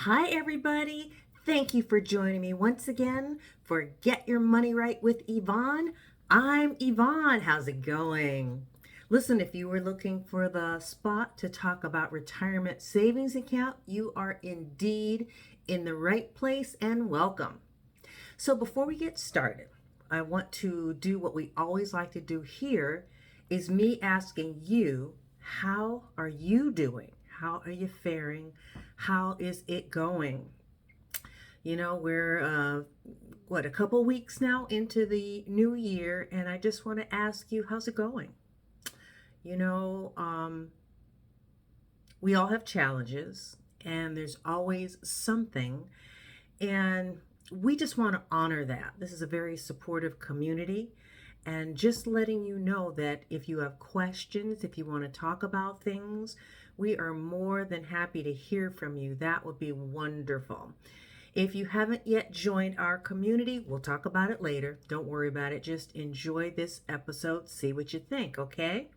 Hi, everybody. Thank you for joining me once again for Get Your Money Right with Yvonne. I'm Yvonne. How's it going? Listen, if you were looking for the spot to talk about retirement savings account, you are indeed in the right place and welcome. So before we get started, I want to do what we always like to do here is me asking you, how are you doing? How are you faring? How is it going? We're a couple weeks now into the new year, and I just want to ask you, how's it going? You know, um, we all have challenges, and there's always something, and we just want to honor that. This is a very supportive community, and just letting you know that if you have questions, if you want to talk about things, we are more than happy to hear from you. That would be wonderful. If you haven't yet joined our community, we'll talk about it later. Don't worry about it. Just enjoy this episode, see what you think, okay?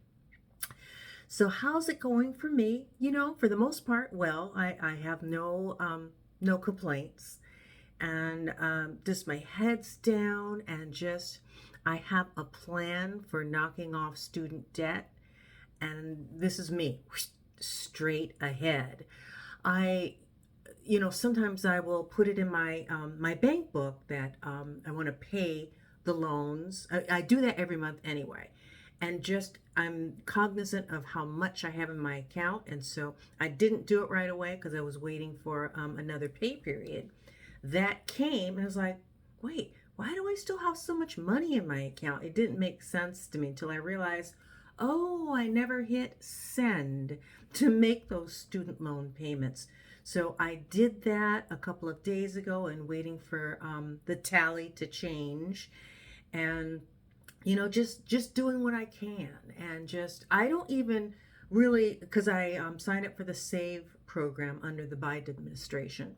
So, how's it going for me? For the most part, well, I have no complaints, and just my head's down, and just I have a plan for knocking off student debt, and this is me straight ahead. I sometimes I will put it in my bank book that I want to pay the loans. I do that every month anyway, and just I'm cognizant of how much I have in my account, and so I didn't do it right away because I was waiting for another pay period. That came, and I was like, wait, why do I still have so much money in my account? It didn't make sense to me until I realized, oh, I never hit send to make those student loan payments. So I did that a couple of days ago and waiting for the tally to change, and just doing what I can, and just I don't even really, because I signed up for the SAVE program under the Biden administration.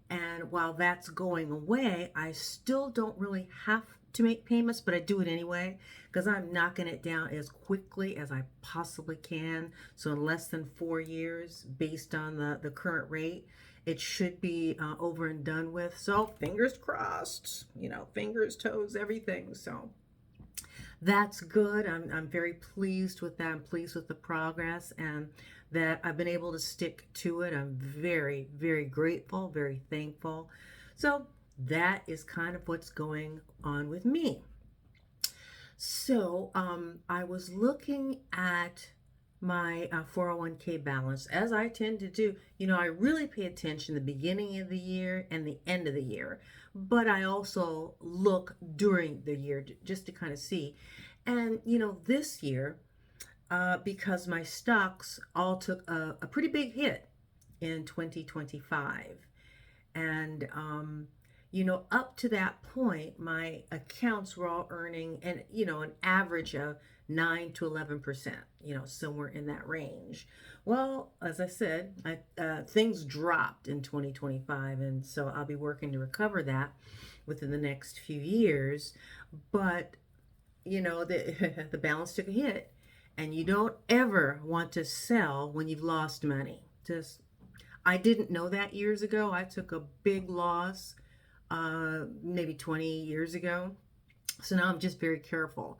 And while that's going away, I still don't really have to make payments, but I do it anyway because I'm knocking it down as quickly as I possibly can. So in less than 4 years, based on the current rate, it should be over and done with. So fingers crossed, fingers, toes, everything. So that's good. I'm very pleased with that. I'm pleased with the progress and that I've been able to stick to it. I'm very, very grateful, very thankful. So that is kind of what's going on with me. So I was looking at my 401k balance, as I tend to do. I really pay attention the beginning of the year and the end of the year, but I also look during the year just to kind of see. And this year, because my stocks all took a pretty big hit in 2025, and up to that point, my accounts were all earning an average of 9 to 11%, somewhere in that range. Well, as I said, things dropped in 2025, and so I'll be working to recover that within the next few years. But the the balance took a hit, and you don't ever want to sell when you've lost money. Just I didn't know that years ago. I took a big loss maybe 20 years ago. So now I'm just very careful.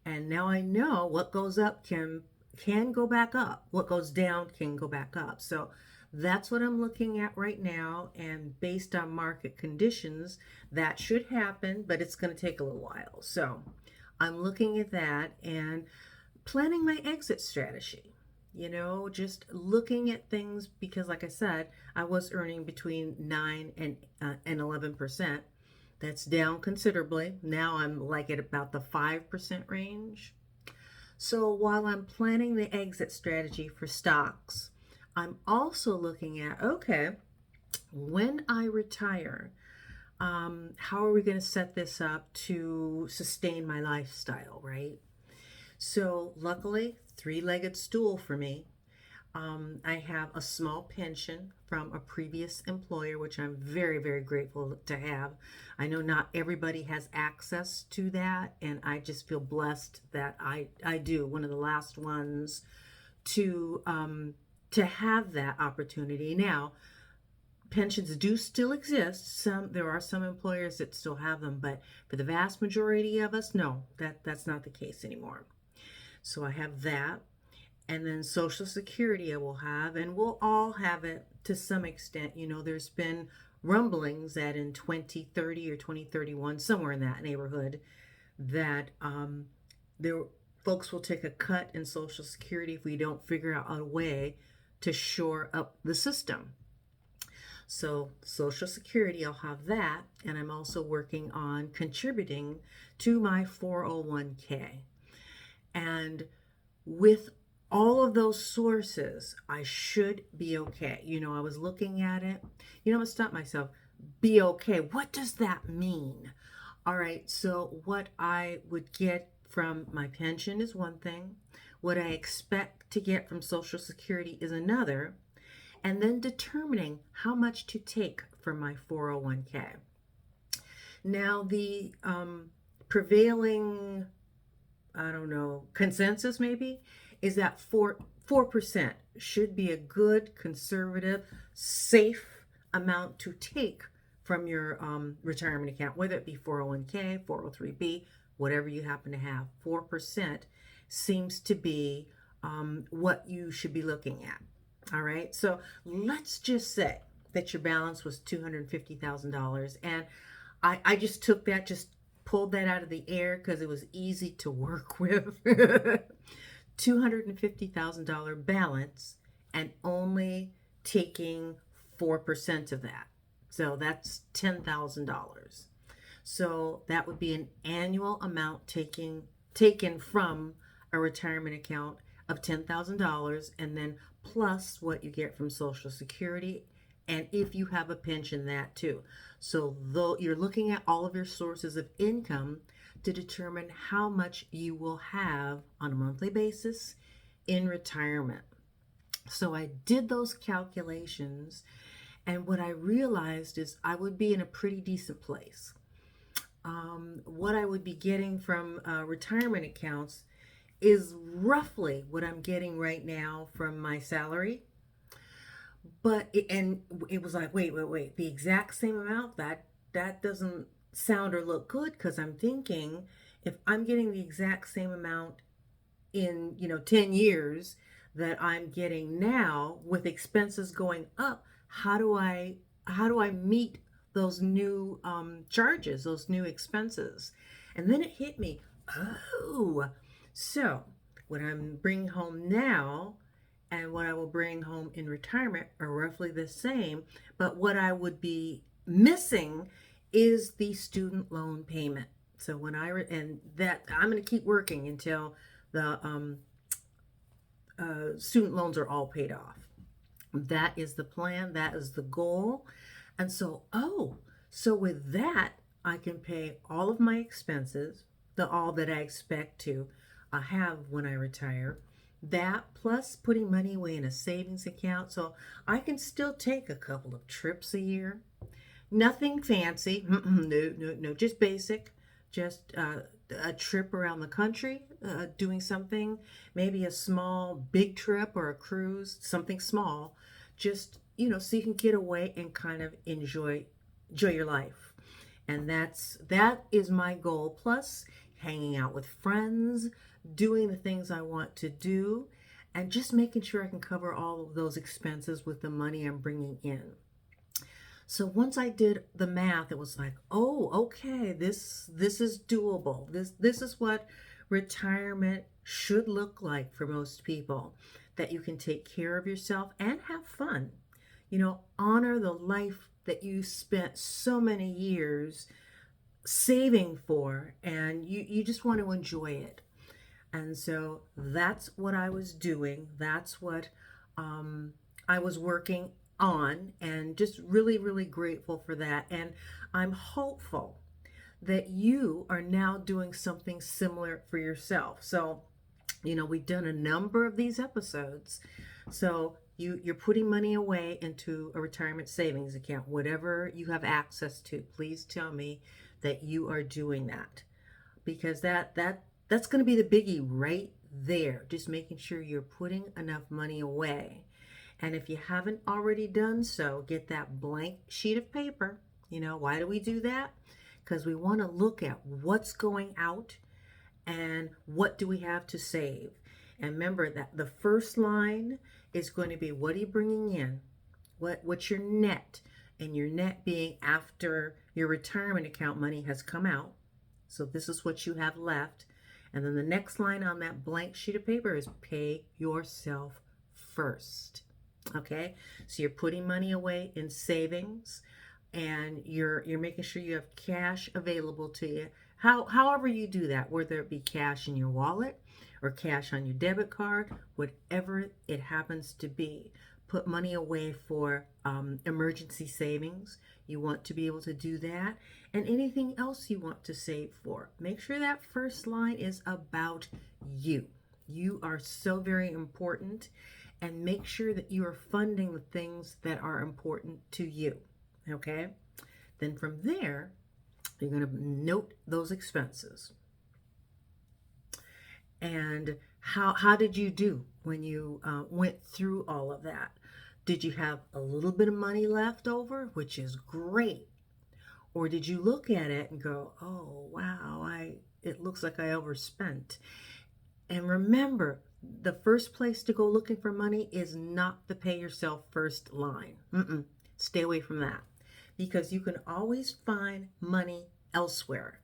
And now I know what goes up can go back up. What goes down can go back up. So that's what I'm looking at right now. And based on market conditions, that should happen, but it's going to take a little while. So I'm looking at that and planning my exit strategy. Just looking at things because, like I said, I was earning between 9 and 11%. That's down considerably. Now I'm like at about the 5% range. So while I'm planning the exit strategy for stocks, I'm also looking at, okay, when I retire, how are we going to set this up to sustain my lifestyle, right? So luckily, three-legged stool for me. I have a small pension from a previous employer, which I'm very, very grateful to have. I know not everybody has access to that, and I just feel blessed that I do. One of the last ones to have that opportunity. Now, pensions do still exist. There are some employers that still have them, but for the vast majority of us, no, that's not the case anymore. So I have that. And then Social Security I will have, and we'll all have it to some extent. There's been rumblings that in 2030 or 2031, somewhere in that neighborhood, that there folks will take a cut in Social Security if we don't figure out a way to shore up the system. So Social Security, I'll have that, and I'm also working on contributing to my 401k. And with all of those sources, I should be okay. I was looking at it. I'm going to stop myself. Be okay. What does that mean? All right, so what I would get from my pension is one thing. What I expect to get from Social Security is another. And then determining how much to take from my 401k. Now, the prevailing, consensus maybe, is that 4% should be a good, conservative, safe amount to take from your retirement account, whether it be 401k, 403b, whatever you happen to have. 4% seems to be what you should be looking at. All right, so let's just say that your balance was $250,000, and I just took that, just pulled that out of the air because it was easy to work with. $250,000 balance, and only taking 4% of that. So that's $10,000. So that would be an annual amount taken from a retirement account of $10,000, and then plus what you get from Social Security, and if you have a pension, that too. So though you're looking at all of your sources of income to determine how much you will have on a monthly basis in retirement. So I did those calculations, and what I realized is I would be in a pretty decent place. What I would be getting from retirement accounts is roughly what I'm getting right now from my salary. But it was like, wait, the exact same amount? That doesn't sound or look good, because I'm thinking, if I'm getting the exact same amount in 10 years that I'm getting now, with expenses going up, how do I meet those new charges, those new expenses? And then it hit me, oh, so what I'm bringing home now and what I will bring home in retirement are roughly the same, but what I would be missing is the student loan payment. So when and that I'm going to keep working until the student loans are all paid off. That is the plan. That is the goal. And so, so with that, I can pay all of my expenses, all that I expect to have when I retire. That plus putting money away in a savings account, so I can still take a couple of trips a year. Nothing fancy, no, just basic, just a trip around the country, doing something, maybe a small, big trip or a cruise, something small, just, so you can get away and kind of enjoy your life. And that is my goal, plus hanging out with friends, doing the things I want to do, and just making sure I can cover all of those expenses with the money I'm bringing in. So once I did the math, it was like, oh, okay, this is doable. This is what retirement should look like for most people, that you can take care of yourself and have fun. Honor the life that you spent so many years saving for, and you just want to enjoy it. And so that's what I was doing. That's what I was working on, and just really, really grateful for that. And I'm hopeful that you are now doing something similar for yourself. So, we've done a number of these episodes. So you're putting money away into a retirement savings account, whatever you have access to. Please tell me that you are doing that, because that's going to be the biggie right there. Just making sure you're putting enough money away. And if you haven't already done so, get that blank sheet of paper. Why do we do that? Because we want to look at what's going out and what do we have to save. And remember that the first line is going to be, what are you bringing in? What's your net? And your net being after your retirement account money has come out. So this is what you have left. And then the next line on that blank sheet of paper is pay yourself first. Okay, so you're putting money away in savings, and you're making sure you have cash available to you. However you do that, whether it be cash in your wallet or cash on your debit card, whatever it happens to be. Put money away for emergency savings. You want to be able to do that. And anything else you want to save for. Make sure that first line is about you. You are so very important. And make sure that you are funding the things that are important to you. Okay? Then from there, you're going to note those expenses. And how did you do when you went through all of that? Did you have a little bit of money left over, which is great? Or did you look at it and go, oh, wow, it looks like I overspent? And remember, the first place to go looking for money is not the pay yourself first line. Stay away from that, because you can always find money elsewhere.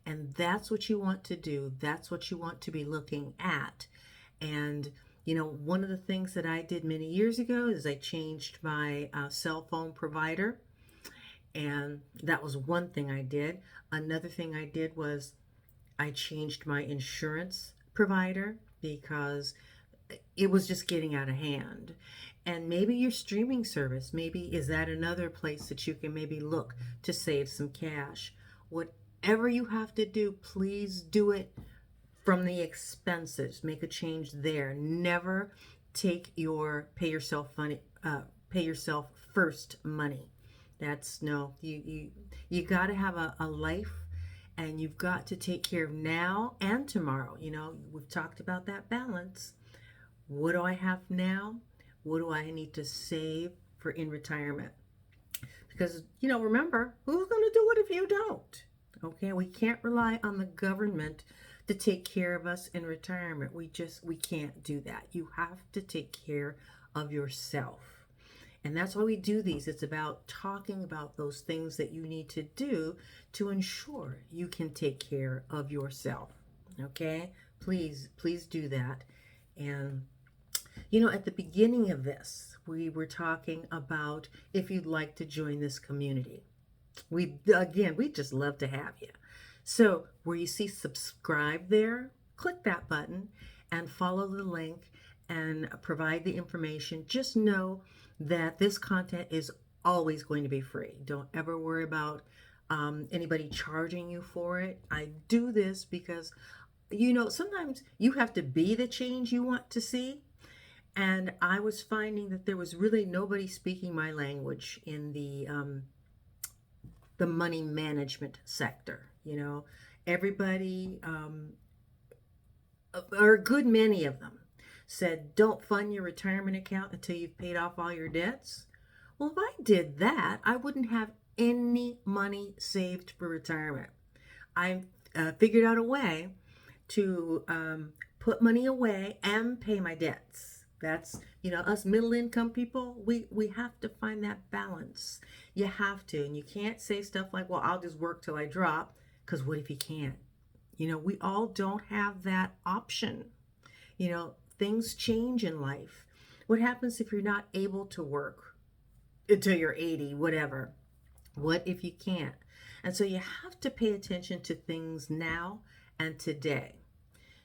And that's what you want to do. That's what you want to be looking at. And one of the things that I did many years ago is I changed my cell phone provider. And that was one thing I did. Another thing I did was I changed my insurance provider, because it was just getting out of hand. And maybe your streaming service, maybe is that another place that you can maybe look to save some cash. Whatever you have to do, please do it from the expenses. Make a change there. Never take your pay yourself first money. That's no. You got to have a life, and you've got to take care of now and tomorrow. We've talked about that balance. What do I have now? What do I need to save for in retirement? Because remember, who's going to do it if you don't? Okay, we can't rely on the government to take care of us in retirement. We can't do that. You have to take care of yourself. And that's why we do these. It's about talking about those things that you need to do to ensure you can take care of yourself. Okay? Please do that. And at the beginning of this, we were talking about if you'd like to join this community. We just love to have you. So where you see subscribe there, click that button and follow the link and provide the information. Just know that this content is always going to be free. Don't ever worry about anybody charging you for it. I do this because, sometimes you have to be the change you want to see. And I was finding that there was really nobody speaking my language in the money management sector. Everybody, or a good many of them, said, don't fund your retirement account until you've paid off all your debts. Well, if I did that, I wouldn't have any money saved for retirement. I figured out a way to put money away and pay my debts. That's, us middle income people, we have to find that balance. You have to. And you can't say stuff like, well, I'll just work till I drop, because what if you can't? We all don't have that option. Things change in life. What happens if you're not able to work until you're 80, whatever? What if you can't? And so you have to pay attention to things now and today.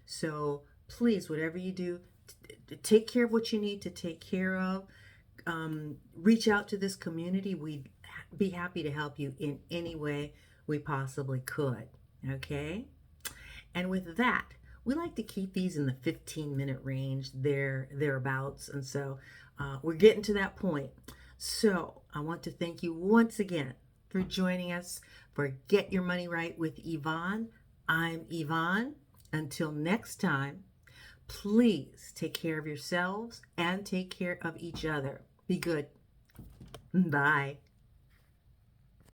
So please, whatever you do, take care of what you need to take care of. Reach out to this community. We'd be happy to help you in any way we possibly could. Okay? And with that, we like to keep these in the 15-minute range, thereabouts. And so we're getting to that point. So I want to thank you once again for joining us for Get Your Money Right with Yvonne. I'm Yvonne. Until next time, Please take care of yourselves and take care of each other. Be good. Bye.